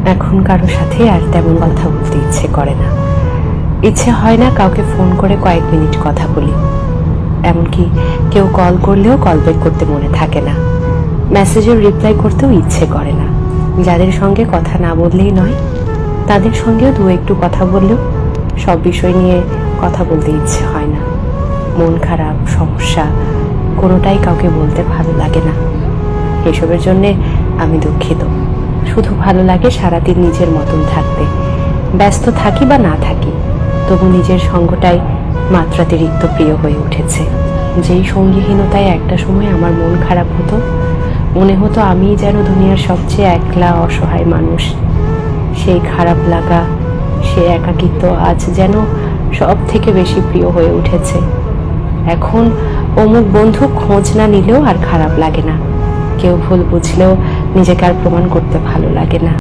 এখন কারো সাথে আর তেমন কথা বলতে ইচ্ছে করে না। ইচ্ছে হয় না কাউকে ফোন করে কয়েক মিনিট কথা বলি। এমনকি কেউ কল করলেও কল ব্যাক করতে মনে থাকে না। মেসেজের রিপ্লাই করতেও ইচ্ছে করে না। যাদের সঙ্গে কথা না বললেই নয়, তাদের সঙ্গেও দু একটু কথা বললেও সব বিষয় নিয়ে কথা বলতে ইচ্ছে হয় না। মন খারাপ, সমস্যা কোনোটাই কাউকে বলতে ভালো লাগে না। এসবের জন্যে আমি দুঃখিত। শুধু ভালো লাগে সারাদিন নিজের মতন থাকতে। ব্যস্ত থাকি বা না থাকি, তবু নিজের সঙ্গটাই মাত্রাতিরিক্ত প্রিয় হয়ে উঠেছে। যেই সঙ্গীহীনতায় একটা সময় আমার মন খারাপ হতো, মনে হতো আমিই যেন দুনিয়ার সবচেয়ে একলা অসহায় মানুষ। সেই খারাপ লাগা, সে একাকিত্ব আজ যেন সব থেকে বেশি প্রিয় হয়ে উঠেছে। এখন অমুক বন্ধু খোঁজ না নিলেও আর খারাপ লাগে না। কেউ ভুল বুঝলেও নিজেকে আর প্রমাণ করতে ভালো লাগে না।